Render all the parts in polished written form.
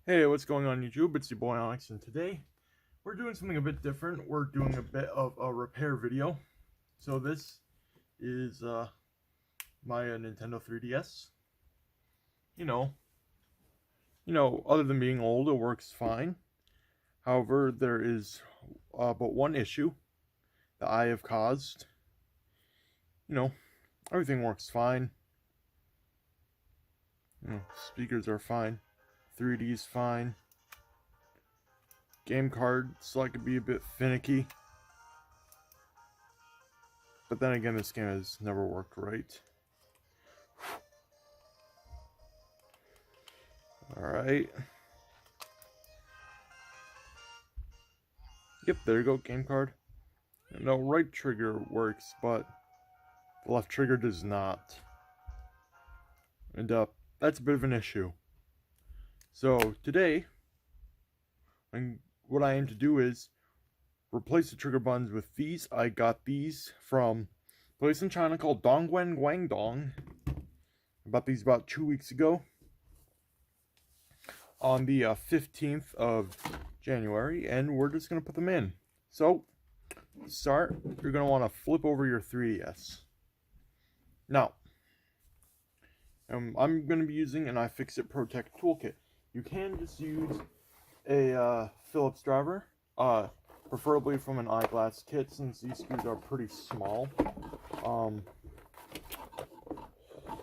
Hey, what's going on YouTube? It's your boy Alex, and today we're doing something a bit different. We're doing a bit of a repair video. So this is my Nintendo 3DS. You know, other than being old, it works fine. However, there is but one issue that I have caused. You know, everything works fine. Speakers are fine. 3D's fine. Game card select could be a bit finicky. But then again, this game has never worked right. Alright. Yep, there you go, game card. No, right trigger works, but the left trigger does not. And that's a bit of an issue. So today, what I aim to do is replace the trigger buttons with these. I got these from a place in China called Dongguan Guangdong. I bought these about 2 weeks ago. On the 15th of January, and we're just going to put them in. So, to start, you're going to want to flip over your 3DS. Now, I'm going to be using an iFixit Protect toolkit. You can just use a Phillips driver, preferably from an eyeglass kit, since these screws are pretty small. You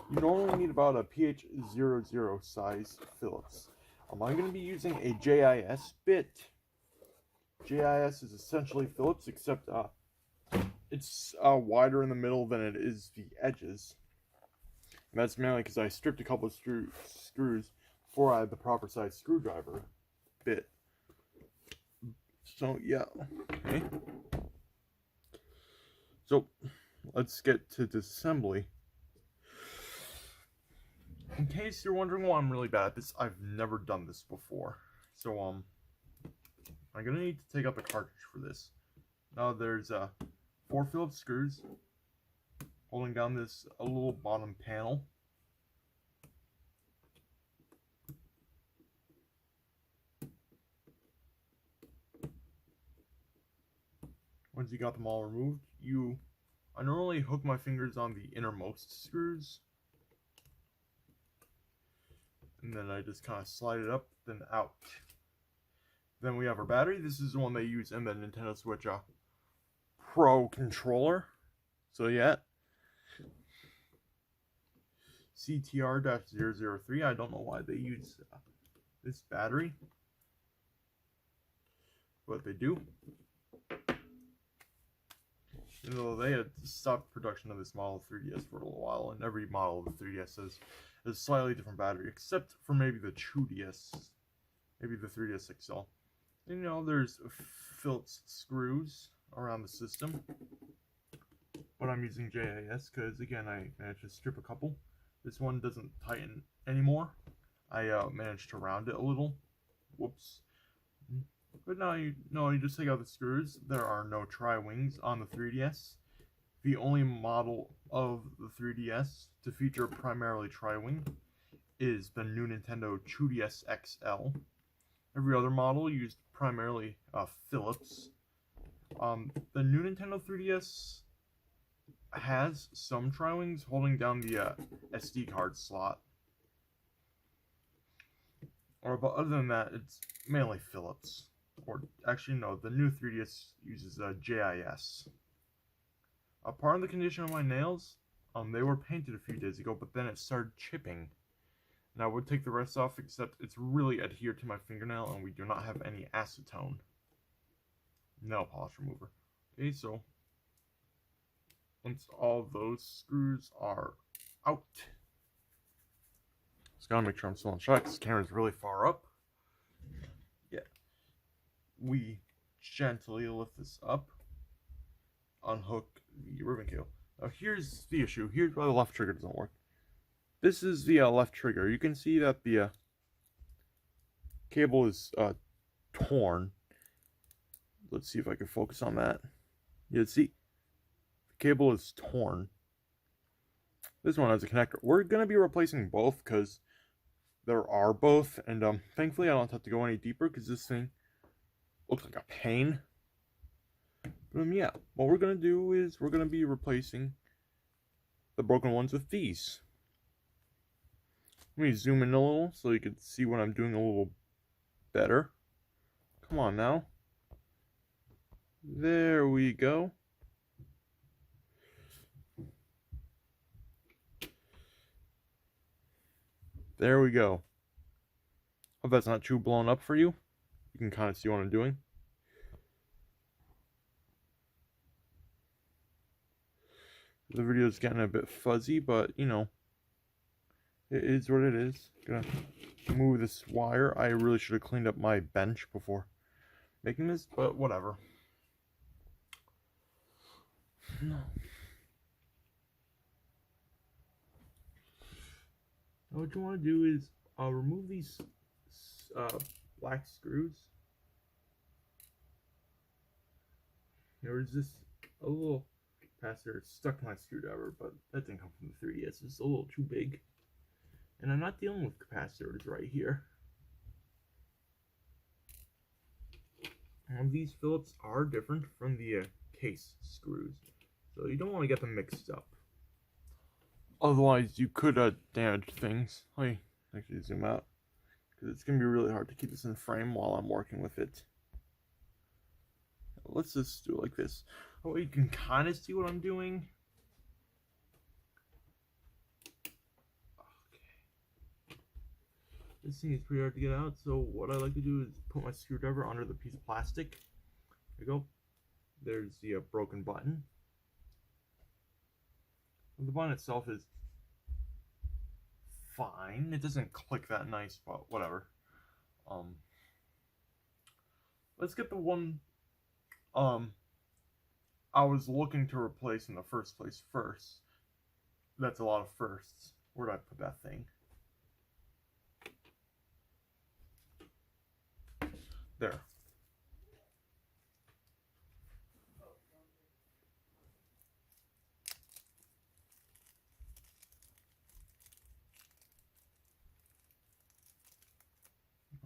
normally need about a PH00 size Phillips. I'm going to be using a JIS bit. JIS is essentially Phillips, except it's wider in the middle than it is the edges. And that's mainly because I stripped a couple of screws before I had the proper size screwdriver bit. So, yeah. Okay. So, let's get to disassembly. In case you're wondering why I'm really bad at this, I've never done this before. So, I'm gonna need to take out the cartridge for this. Now, there's 4 Phillips screws holding down this little bottom panel. Once you got them all removed, I normally hook my fingers on the innermost screws, and then I just kind of slide it up, then out. Then we have our battery. This is the one they use in the Nintendo Switch Pro controller. So yeah, CTR-003. I don't know why they use this battery, but they do. Even though they had stopped production of this model of 3DS for a little while, and every model of the 3DS has a slightly different battery, except for maybe the 2DS, maybe the 3DS XL. And there's Phillips screws around the system, but I'm using JIS because, again, I managed to strip a couple. This one doesn't tighten anymore. I managed to round it a little. Whoops. But now you just take out the screws. There are no tri-wings on the 3DS. The only model of the 3DS to feature primarily tri-wing is the new Nintendo 2DS XL. Every other model used primarily Phillips. The new Nintendo 3DS has some tri-wings holding down the SD card slot. But other than that, it's mainly Phillips. Or actually, no, the new 3DS uses JIS. Part of the condition of my nails, they were painted a few days ago, but then it started chipping. And I would take the rest off, except it's really adhered to my fingernail, and we do not have any acetone nail polish remover. Okay, so once all those screws are out, just gotta make sure I'm still on shot because the camera's really far up. Yeah, we gently lift this up, unhook the ribbon cable. Now here's the issue. Here's why the left trigger doesn't work. This is the left trigger. You can see that the cable is torn. Let's see if I can focus on that. Yeah, see, the cable is torn. This one has a connector. We're going to be replacing both because there are both, and thankfully I don't have to go any deeper because this thing looks like a pain. But yeah, what we're gonna do is we're gonna be replacing the broken ones with these. Let me zoom in a little so you can see what I'm doing a little better. Come on now. There we go. There we go. Hope that's not too blown up for you. You can kind of see what I'm doing. The video is getting a bit fuzzy, but you know, it is what it is. Gonna move this wire. I really should have cleaned up my bench before making this, but whatever. No. What you want to do is remove these black screws. There was this a little capacitor stuck to my screwdriver, but that didn't come from the 3DS. It's a little too big. And I'm not dealing with capacitors right here. And these Phillips are different from the case screws, so you don't want to get them mixed up. Otherwise, you could damage things. Let me actually zoom out, because it's going to be really hard to keep this in frame while I'm working with it. Let's just do it like this. Oh, you can kind of see what I'm doing. Okay. This thing is pretty hard to get out, so what I like to do is put my screwdriver under the piece of plastic. There you go. There's the broken button. The button itself is fine. It doesn't click that nice, but whatever. Let's get the one I was looking to replace in the first place first. That's a lot of firsts. Where did I put that thing? There.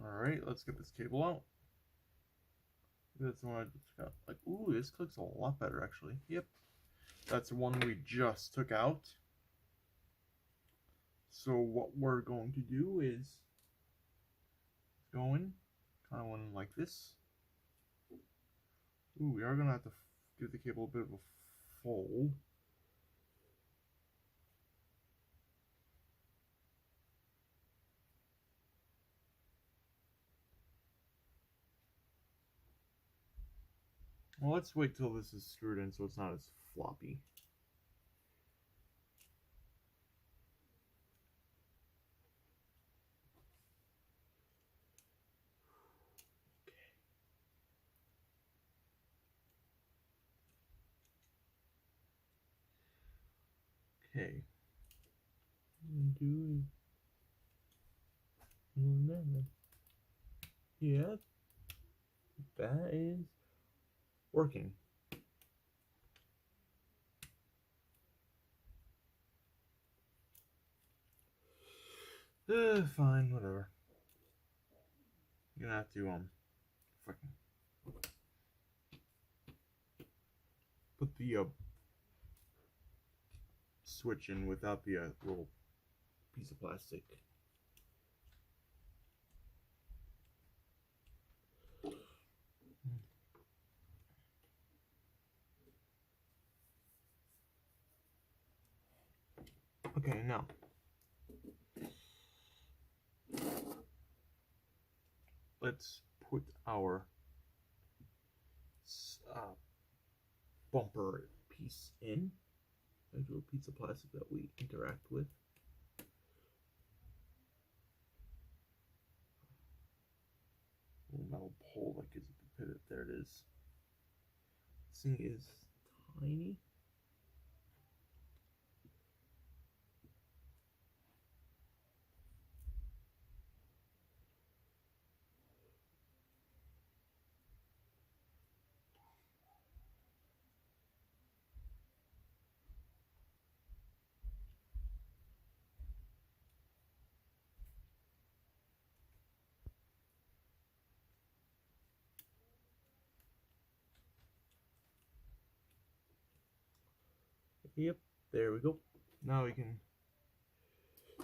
Alright, let's get this cable out. That's the one I just got. Like, ooh, this clicks a lot better, actually. Yep. That's the one we just took out. So what we're going to do is go in, kind of one like this. Ooh, we are going to have to give the cable a bit of a fold. Well, let's wait till this is screwed in so it's not as floppy. Okay. Yeah, that is working. Fine, whatever. You're gonna have to fucking put the switch in without the little piece of plastic. Okay, now let's put our bumper piece in. Into a piece of plastic that we interact with. Little metal pole that gives it the pivot. There it is. This thing is tiny. Yep, there we go. Now we can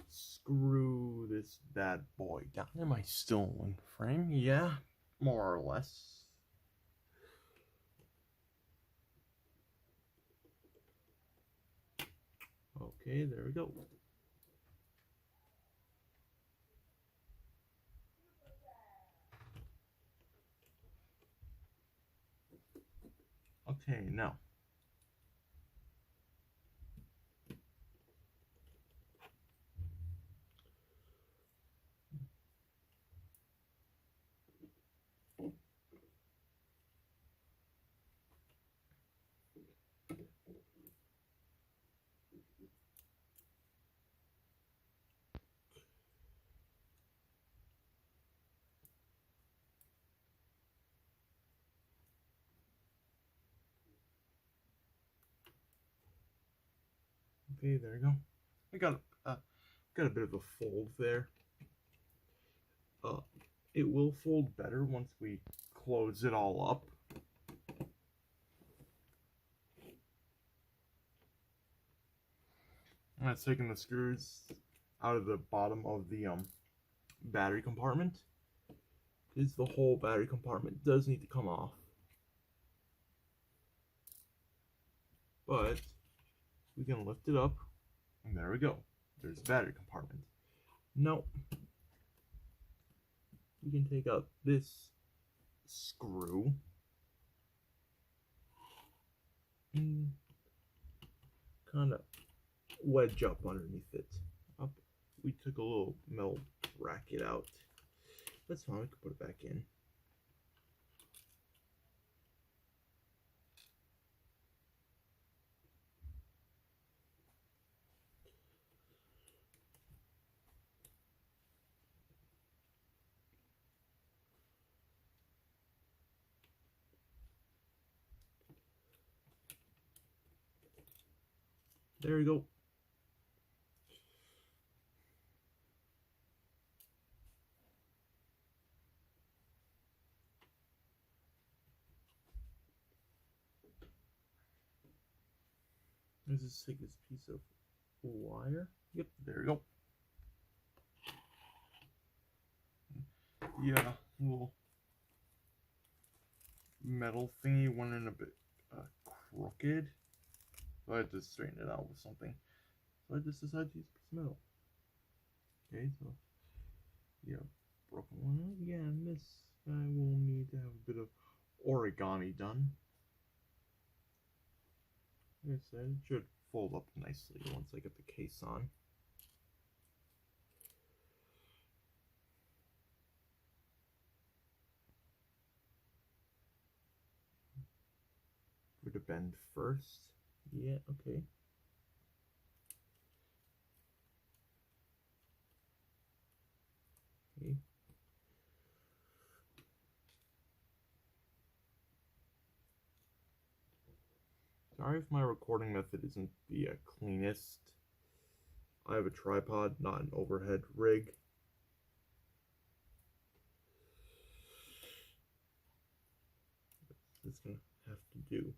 screw this bad boy down. Am I still in frame? Yeah, more or less. Okay, there we go. Okay, now. Okay, there you go. I got a bit of a fold there. It will fold better once we close it all up. I'm taking the screws out of the bottom of the battery compartment, because the whole battery compartment does need to come off. But we can lift it up, and there we go. There's the battery compartment. Now we can take out this screw and kind of wedge up underneath it. We took a little metal bracket out. That's fine, we can put it back in. There we go. Let's just take this piece of wire. Yep, there we go. Yeah, little metal thingy went in a bit crooked. So I had to straighten it out with something. So I just decided to use a piece of metal. Okay, so yeah, broken one out. Yeah, and this guy will need to have a bit of origami done. Like I said, it should fold up nicely once I get the case on. We're to bend first. Yeah, okay. Okay. Sorry if my recording method isn't the cleanest. I have a tripod, not an overhead rig. What's this gonna have to do?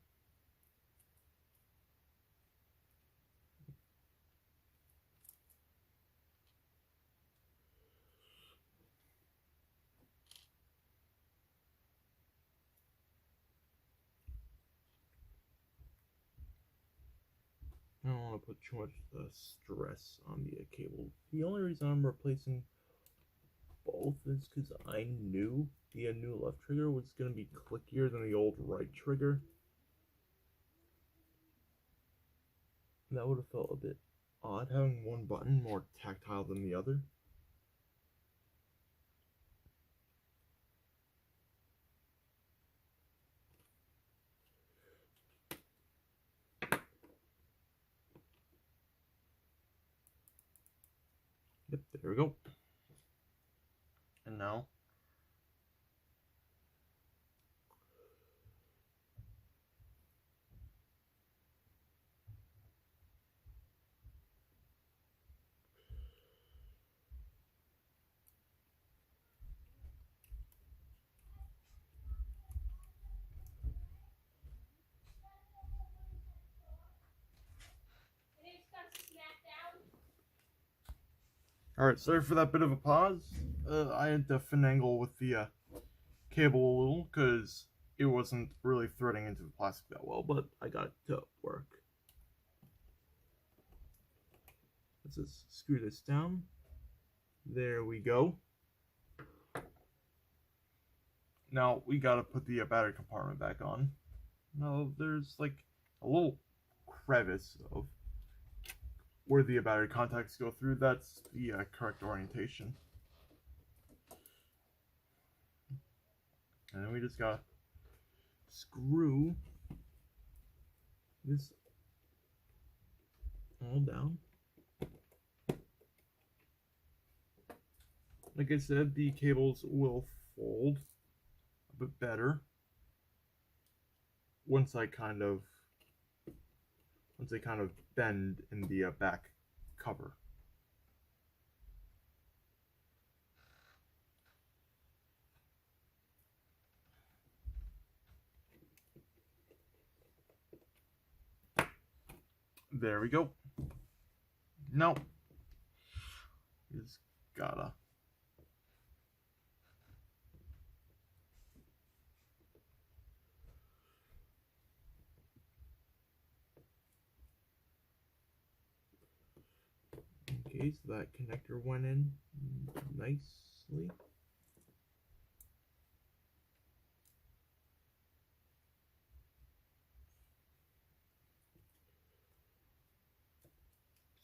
I don't want to put too much stress on the cable. The only reason I'm replacing both is because I knew the new left trigger was going to be clickier than the old right trigger. That would have felt a bit odd having one button more tactile than the other. Yep, there we go. And now Alright, sorry for that bit of a pause. I had to finagle with the cable a little because it wasn't really threading into the plastic that well, but I got it to work. Let's just screw this down. There we go. Now we gotta put the battery compartment back on. Now there's like a little crevice of where the battery contacts go through. That's the correct orientation. And then we just gotta screw this all down. Like I said, the cables will fold a bit better once they kind of bend in the back cover. There we go. Now, just gotta okay, so that connector went in nicely.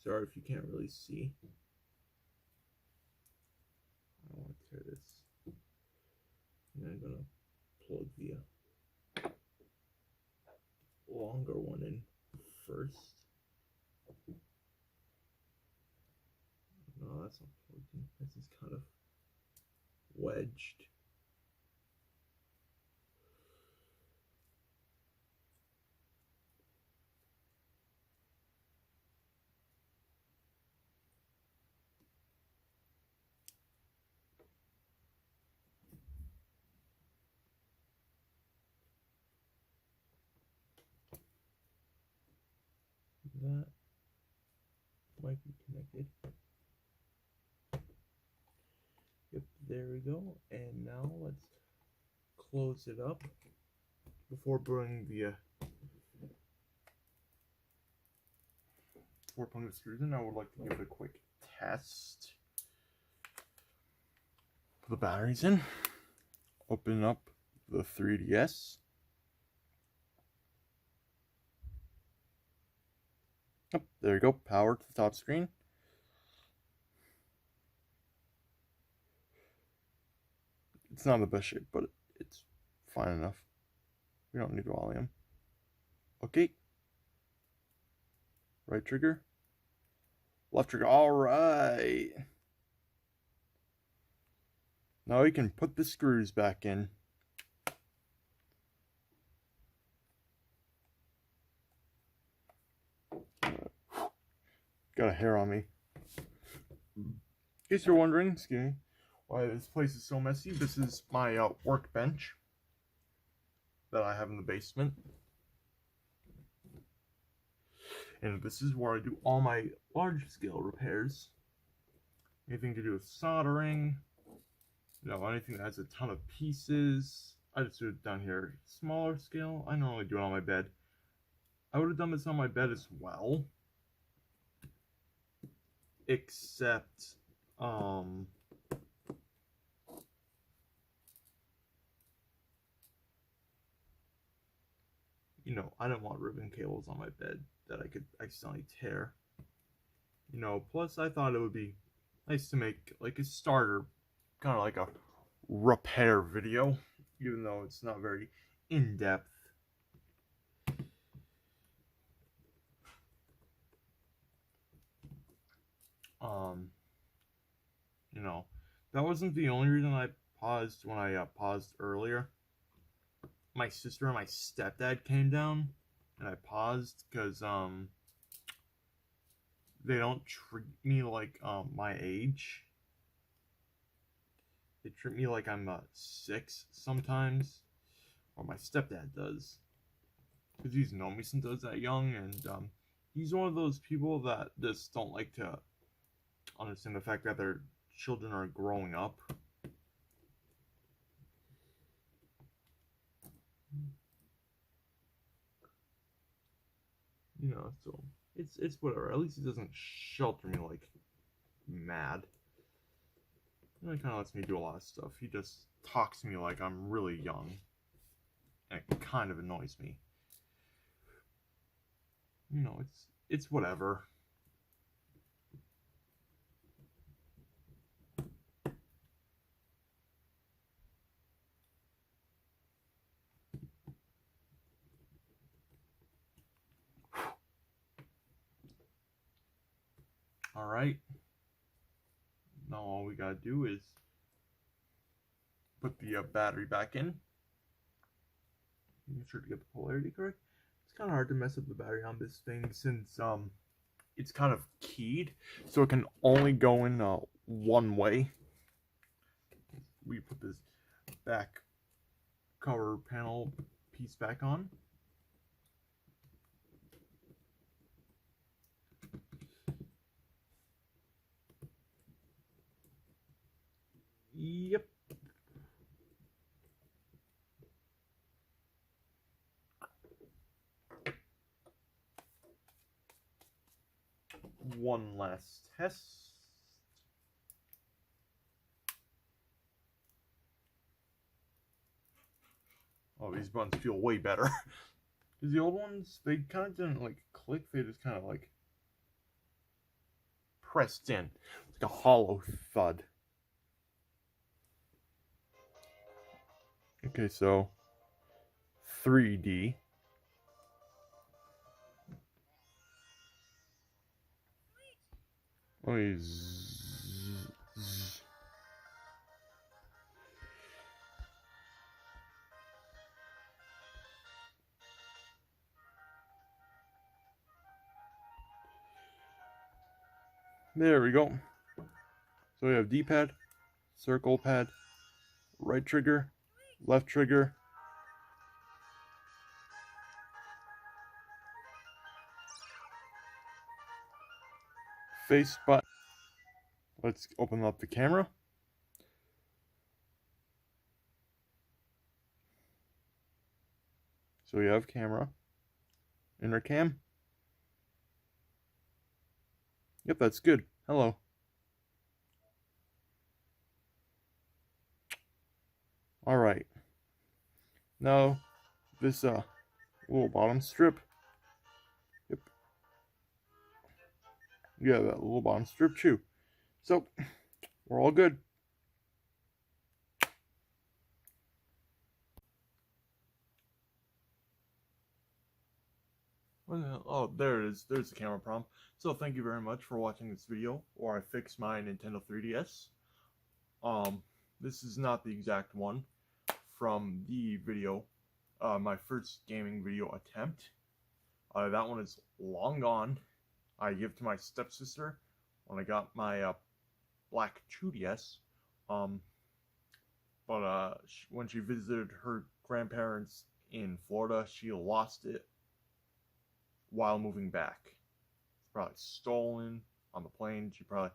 Sorry if you can't really see. I don't want to tear this. And I'm gonna plug the longer one in first. No, that's not plugged in. This is kind of wedged. That might be connected. Yep, there we go. And now let's close it up before putting the screws in. I would like to give it a quick test. Put the batteries in. Open up the 3DS. Oh, there you go. Power to the top screen. It's not in the best shape, but it's fine enough. We don't need volume. Okay. Right trigger. Left trigger. All right. Now we can put the screws back in. Got a hair on me. In case you're wondering, excuse me, why this place is so messy, this is my workbench that I have in the basement. And this is where I do all my large-scale repairs. Anything to do with soldering, you know, anything that has a ton of pieces. I just do it down here. Smaller scale, I normally do it on my bed. I would have done this on my bed as well. Except, you know, I didn't want ribbon cables on my bed that I could accidentally tear. You know, plus I thought it would be nice to make like a starter, kind of like a repair video, even though it's not very in-depth. You know, that wasn't the only reason I paused when I paused earlier. My sister and my stepdad came down, and I paused because they don't treat me like my age. They treat me like I'm 6 sometimes, or my stepdad does, because he's known me since I was that young, and he's one of those people that just don't like to understand the fact that their children are growing up. You know, so it's whatever. At least it doesn't shelter me like mad. You know, he kind of lets me do a lot of stuff. He just talks to me like I'm really young, and it kind of annoys me. You know, it's whatever. All right. Now all we gotta do is put the battery back in. Make sure to get the polarity correct. It's kind of hard to mess up the battery on this thing since it's kind of keyed, so it can only go in one way. We put this back cover panel piece back on. Yep. One last test. Oh, these buttons feel way better. Because the old ones, they kind of didn't like click, they just kind of like pressed in. It's like a hollow thud. Okay, so 3D. Oh, there we go. So we have D-pad, circle pad, right trigger, left trigger, face button. Let's open up the camera. So we have camera, inner cam. Yep, that's good. Hello. All right. Now this little bottom strip. Yep. Yeah, that little bottom strip too. So we're all good. Oh, there it is. There's the camera prompt. So thank you very much for watching this video, or I fixed my Nintendo 3DS. This is not the exact one from the video, my first gaming video attempt. That one is long gone. I give to my stepsister when I got my black 2DS. But when she visited her grandparents in Florida, she lost it while moving back. It's probably stolen on the plane. She probably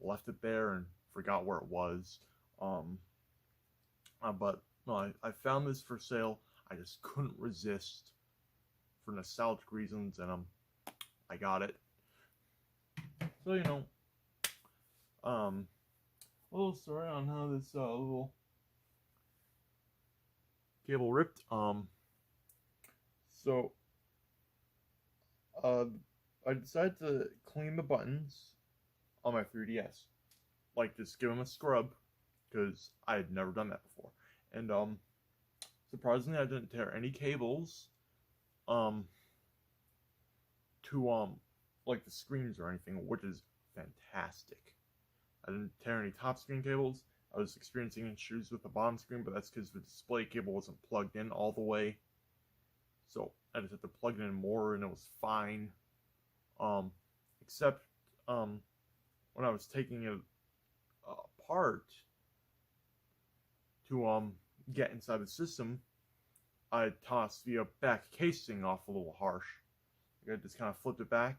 left it there and forgot where it was. But no, I found this for sale. I just couldn't resist for nostalgic reasons, and I got it. So you know, a little story on how this little cable ripped. So I decided to clean the buttons on my 3DS, like just give them a scrub, because I had never done that before. And surprisingly, I didn't tear any cables to like the screens or anything, which is fantastic. I didn't tear any top screen cables. I was experiencing issues with the bottom screen, but that's because the display cable wasn't plugged in all the way. So I just had to plug it in more, and it was fine. Except when I was taking it apart to get inside the system, I tossed the back casing off a little harsh. I just kind of flipped it back,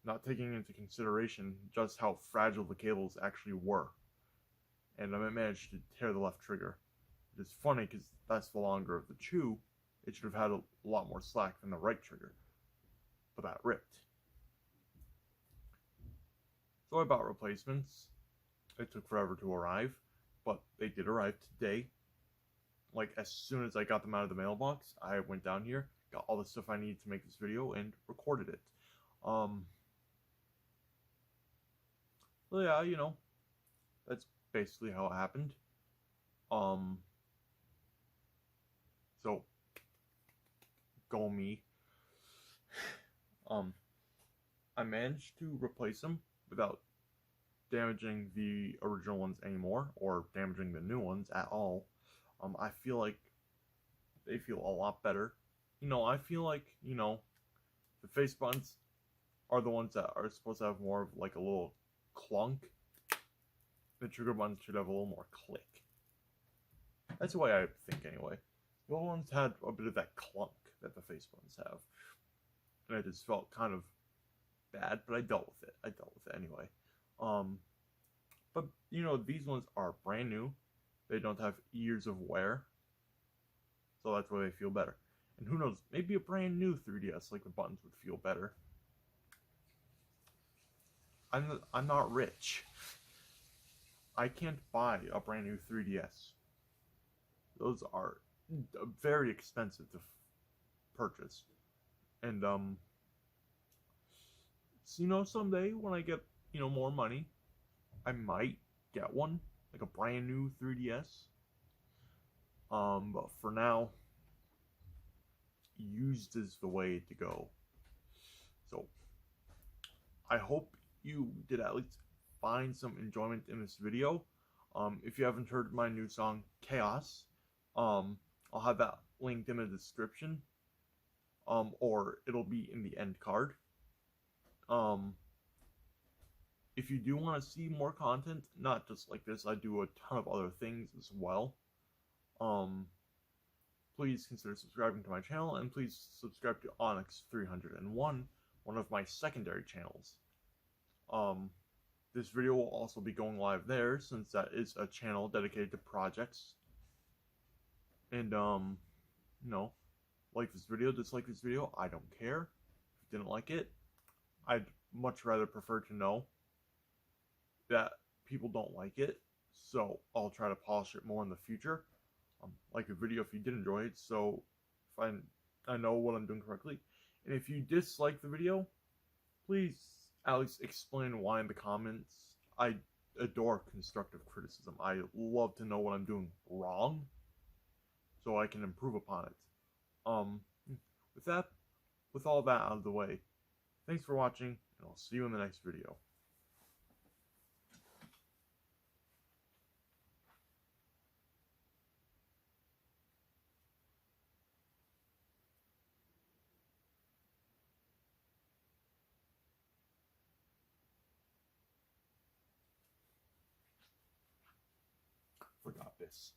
not taking into consideration just how fragile the cables actually were. And I managed to tear the left trigger. It is funny because that's the longer of the two. It should have had a lot more slack than the right trigger. But that ripped. So I bought replacements. It took forever to arrive, but they did arrive today. Like, as soon as I got them out of the mailbox, I went down here, got all the stuff I needed to make this video, and recorded it. So yeah, you know, that's basically how it happened. So, go me. I managed to replace them without damaging the original ones anymore, or damaging the new ones at all. I feel like they feel a lot better. You know, I feel like, you know, the face buttons are the ones that are supposed to have more of like a little clunk. The trigger buttons should have a little more click. That's the way I think anyway. The old ones had a bit of that clunk that the face buttons have. And I just felt kind of bad, but I dealt with it. I dealt with it anyway. But, you know, these ones are brand new. They don't have years of wear. So that's why they feel better. And who knows, maybe a brand new 3DS, like the buttons would feel better. I'm not rich. I can't buy a brand new 3DS. Those are very expensive to purchase. And, so, you know, someday when I get, you know, more money, I might get one, like a brand new 3DS. But for now, used is the way to go. So, I hope you did at least find some enjoyment in this video. If you haven't heard my new song, Chaos, I'll have that linked in the description. Or it'll be in the end card. If you do want to see more content, not just like this, I do a ton of other things as well. Please consider subscribing to my channel, and please subscribe to Onyx 301, one of my secondary channels. This video will also be going live there, since that is a channel dedicated to projects. And, you know, like this video, dislike this video, I don't care. If you didn't like it, I'd much rather prefer to know that people don't like it, so I'll try to polish it more in the future. Like a video if you did enjoy it, so if I know what I'm doing correctly. And if you dislike the video, please at least explain why in the comments. I adore constructive criticism. I love to know what I'm doing wrong, so I can improve upon it. With all that out of the way, thanks for watching, and I'll see you in the next video. Forgot this.